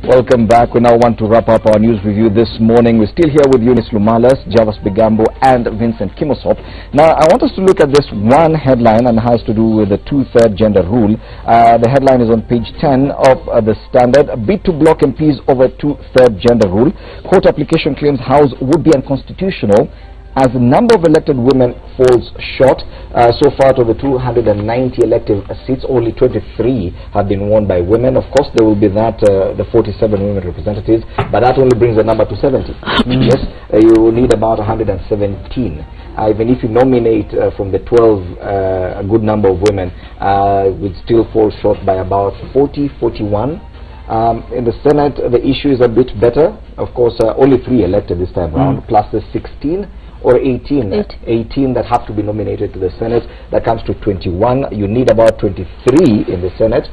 Welcome back. We now want to wrap up our news review this morning. We're still here with Eunice Lumalas, Javas Bigambo, and Vincent Kimosop. Now, I want us to look at this one headline, and it has to do with the two-third gender rule. The headline is on page 10 of the Standard. Bid to block MPs over two-third gender rule. Court application claims House would be unconstitutional as the number of elected women falls short. So far, out of the 290 elective seats, only 23 have been won by women. Of course, there will be that the 47 women representatives, but that only brings the number to 70. Yes, you need about 117. Even if you nominate from the 12 a good number of women, would still fall short by about 40, 41. In the Senate, the issue is a bit better. Of course, only 3 elected this time around, plus the 16 or 18 that have to be nominated to the Senate. That comes to 21. You need about 23 in the Senate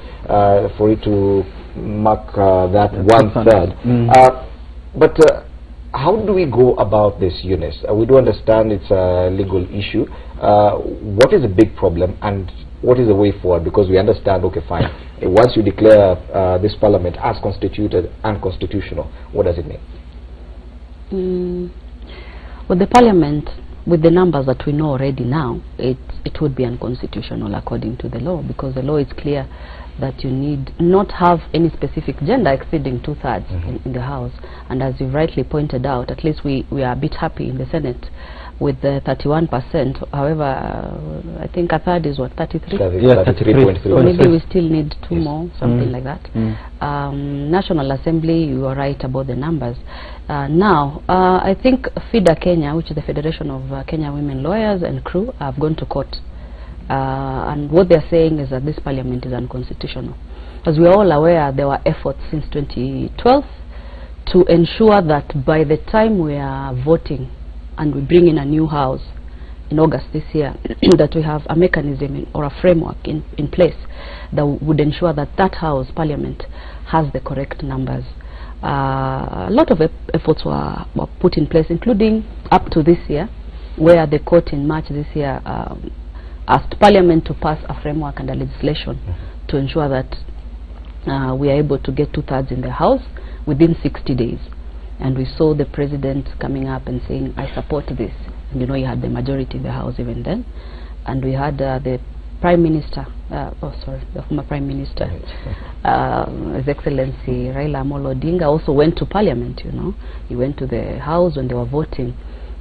for it to mark that one-third. But how do we go about this, Eunice? We do understand it's a legal issue. What is the big problem, and what is the way forward? Because we understand, okay, fine, once you declare this parliament as constituted and constitutional, what does it mean? Well, the parliament, with the numbers that we know already now, it would be unconstitutional according to the law, because the law is clear that you need not have any specific gender exceeding 2/3 in the House. And as you rightly pointed out, at least we are a bit happy in the Senate with the 31%. However, I think a third is what, 33? Yeah, 33.3. So maybe we still need 2 more, something like that. National Assembly, you are right about the numbers. Now, I think FIDA Kenya, which is the Federation of Kenya Women Lawyers and Crew, have gone to court. And what they're saying is that this parliament is unconstitutional. As we are all aware, there were efforts since 2012 to ensure that by the time we are voting and we bring in a new house in August this year, that we have a mechanism or a framework in place that would ensure that that house, parliament, has the correct numbers. A lot of efforts were put in place, including up to this year, where the court in March this year asked Parliament to pass a framework and a legislation to ensure that we are able to get 2/3 in the House within 60 days. And we saw the President coming up and saying, I support this. And you know, he had the majority in the House even then. And we had the Prime Minister, the former Prime Minister, His Excellency Raila Amolo Odinga also went to Parliament, you know. He went to the House when they were voting.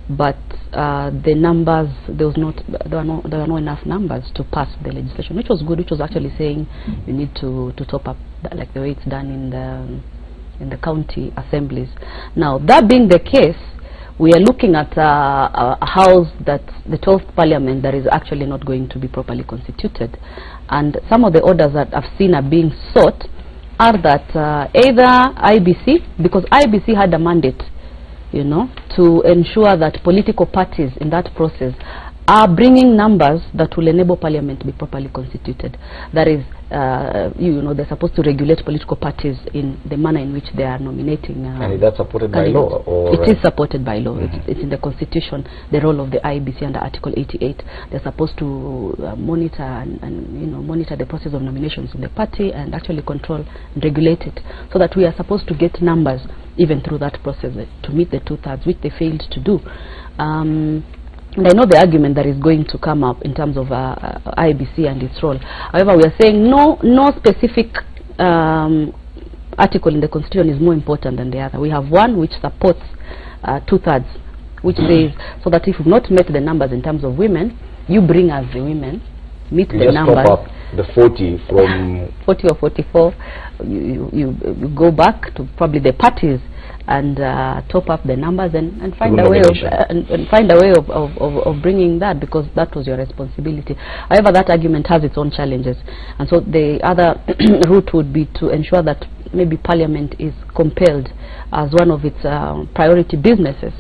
But the numbers, there were not enough numbers to pass the legislation, which was good, which was actually saying you need to top up, like the way it's done in the county assemblies. Now, that being the case, we are looking at a house that the 12th parliament that is actually not going to be properly constituted. And some of the orders that I've seen are being sought are that either IBC, because IBC had a mandate, you know, to ensure that political parties in that process are bringing numbers that will enable parliament to be properly constituted. That is, you know, they're supposed to regulate political parties in the manner in which they are nominating. And is that supported by law? Or it is supported by law. It's in the constitution, the role of the IBC under Article 88. They're supposed to monitor and you know, monitor the process of nominations in the party and actually control and regulate it, so that we are supposed to get numbers even through that process to meet the 2/3, which they failed to do. And I know the argument that is going to come up in terms of IBC and its role. However, we are saying no specific article in the Constitution is more important than the other. We have one which supports 2/3, which says, so that if you've not met the numbers in terms of women, you bring us the women, meet the numbers. Top up the 40 from 40 or 44, you go back to probably the parties and top up the numbers and find a way of bringing that, because that was your responsibility. However, that argument has its own challenges, and so the other route would be to ensure that maybe Parliament is compelled as one of its priority businesses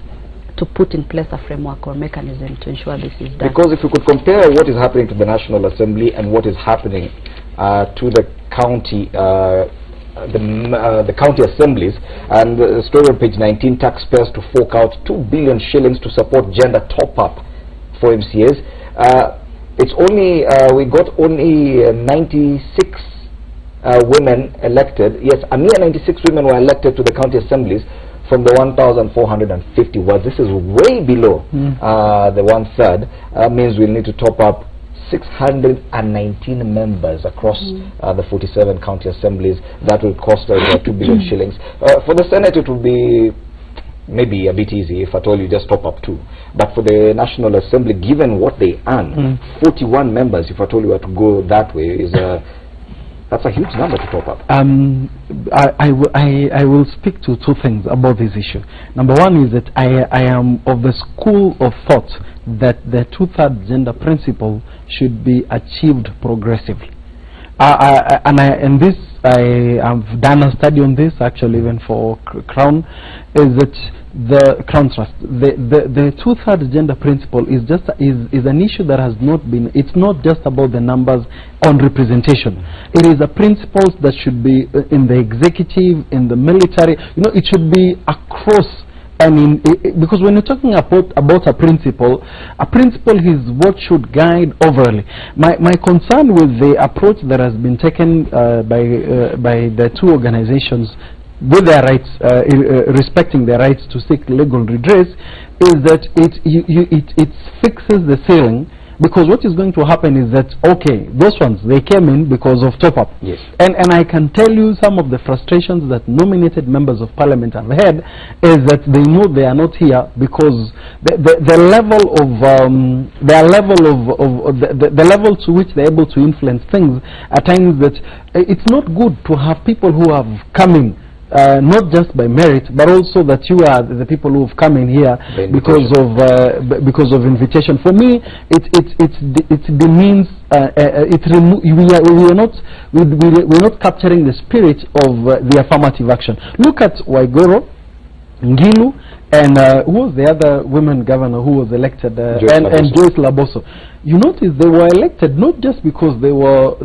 to put in place a framework or mechanism to ensure this is done. Because if you could compare what is happening to the National Assembly and what is happening to the county the county assemblies, and the story on page 19, taxpayers to fork out 2 billion shillings to support gender top-up for MCAs. It's only, we got only 96 women elected. Yes, a mere 96 women were elected to the county assemblies from the 1,450 wards. This is way below the 1/3. Means we'll need to top up 619 members across the 47 county assemblies. That will cost us 2 billion shillings. For the Senate, it will be maybe a bit easy if at all you just top up 2. But for the National Assembly, given what they earn, 41 members, if at all you were to go that way, is that's a huge number to top up. I will speak to 2 things about this issue. Number one is that I am of the school of thought that the 2/3 gender principle should be achieved progressively. And this, I have done a study on this, actually, even for Crown, is that the Crown Trust, the 2/3 gender principle is just is an issue that has not been. It's not just about the numbers on representation. It is a principle that should be in the executive, in the military. You know, it should be across. I mean, because when you're talking about a principle is what should guide overly. My concern with the approach that has been taken by the 2 organizations with their rights, respecting their rights to seek legal redress, is that it fixes the ceiling. Because what is going to happen is that, okay, those ones, they came in because of top-up. Yes. And I can tell you some of the frustrations that nominated members of parliament have had is that they know they are not here because the level to which they're able to influence things at times, that it's not good to have people who have come in not just by merit, but also that you are the people who have come in here because of invitation. For me, it demeans. We're not capturing the spirit of the affirmative action. Look at Waigoro, Ngilu, and who was the other women governor who was elected, and Joyce Laboso. You notice they were elected not just because they were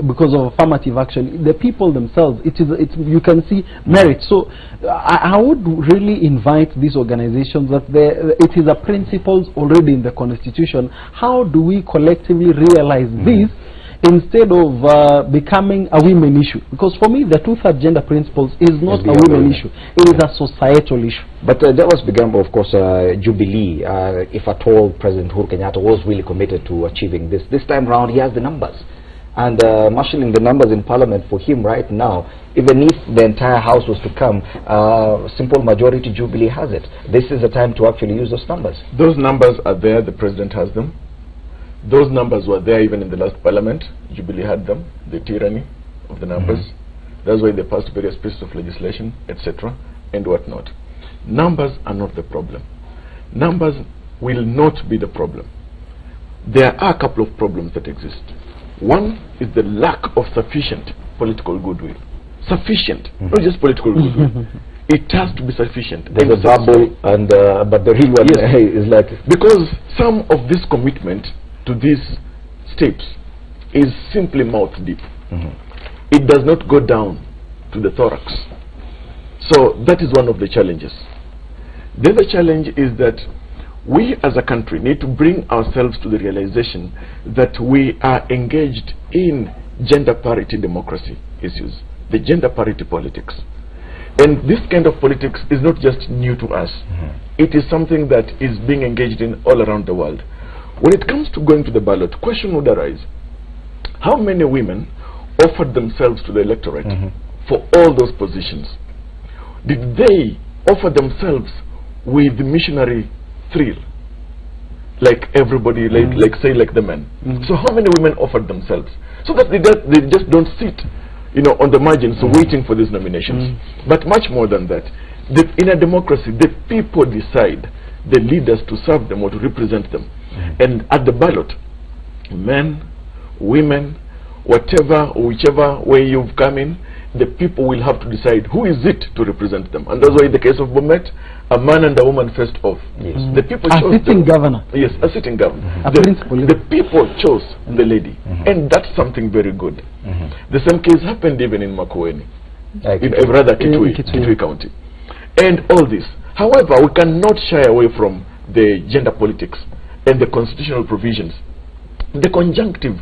because of affirmative action. The people themselves, you can see merit. So I would really invite these organizations that it is a principles already in the constitution. How do we collectively realize this instead of becoming a women issue? Because for me, the 2/3 gender principles is not a women issue. It is a societal issue. But that was begun, of course, Jubilee. If at all President Uhuru Kenyatta was really committed to achieving this. This time round, he has the numbers. And marshalling the numbers in Parliament for him right now, even if the entire House was to come, simple majority Jubilee has it. This is the time to actually use those numbers. Those numbers are there. The President has them. Those numbers were there even in the last Parliament. Jubilee had them, the tyranny of the numbers. That's why they passed various pieces of legislation, etc., and whatnot. Numbers are not the problem. Numbers will not be the problem. There are a couple of problems that exist. One is the lack of sufficient political goodwill. Sufficient, not just political goodwill. It has to be sufficient. There's a bubble, and but the real one is like... Because some of this commitment to these steps is simply mouth deep. It does not go down to the thorax. So that is one of the challenges. The other challenge is that we as a country need to bring ourselves to the realization that we are engaged in gender parity democracy issues, the gender parity politics. And this kind of politics is not just new to us. It is something that is being engaged in all around the world. When it comes to going to the ballot, question would arise: how many women offered themselves to the electorate for all those positions? Did they offer themselves with the missionary thrill, like everybody, like say like the men? So how many women offered themselves so that they just don't sit, you know, on the margins waiting for these nominations? But much more than that, in a democracy, the people decide the leaders to serve them or to represent them. And at the ballot, men, women, whichever way you've come in, the people will have to decide who is it to represent them. And that's why in the case of Bomet, a man and a woman faced off. The people chose a sitting governor. Yes, a sitting governor. The people chose the lady. And that's something very good. The same case happened even in Makueni, rather Kitui County. And all this. However, we cannot shy away from the gender politics and the constitutional provisions. The conjunctive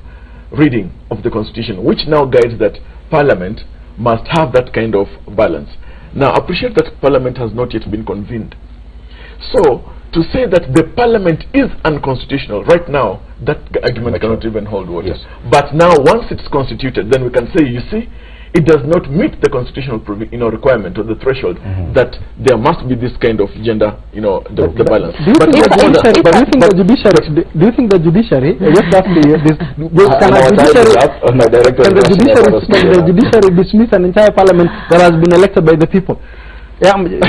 reading of the Constitution, which now guides that Parliament must have that kind of balance. Now, appreciate that Parliament has not yet been convened. So, to say that the Parliament is unconstitutional right now, that argument cannot even hold water. Yes. But now, once it's constituted, then we can say, you see, it does not meet the constitutional requirement or the threshold that there must be this kind of gender, the balance. Do you think the judiciary, just after this, can the judiciary dismiss an entire parliament that has been elected by the people? Yeah, okay,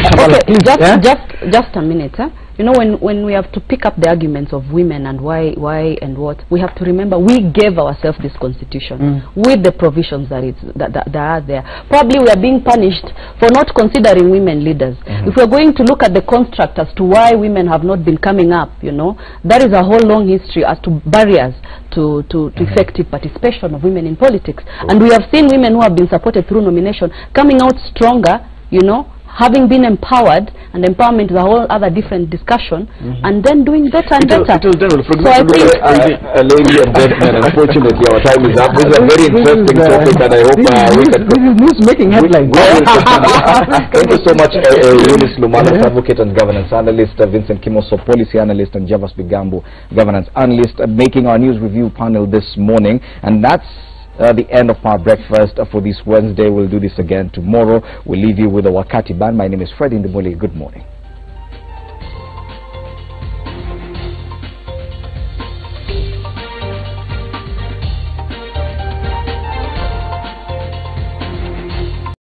just a minute. You know, when we have to pick up the arguments of women and why and what, we have to remember we gave ourselves this constitution with the provisions that are there. Probably we are being punished for not considering women leaders. If we're going to look at the construct as to why women have not been coming up, that is a whole long history as to barriers to effective participation of women in politics. And we have seen women who have been supported through nomination coming out stronger, having been empowered, and empowerment is a whole other different discussion, and then doing better and better. So I think, ladies and gentlemen, unfortunately our time is up. This is a very interesting topic, and I hope we can... This is news making headlines. Thank you so much, Eunice Lumalas, advocate and governance analyst, Vincent Kimosop, policy analyst, and Javas Bigambo, governance analyst, making our news review panel this morning. And that's the end of our breakfast for this Wednesday. We'll do this again tomorrow. We'll leave you with a Wakati band. My name is Fred Indimoli. Good morning.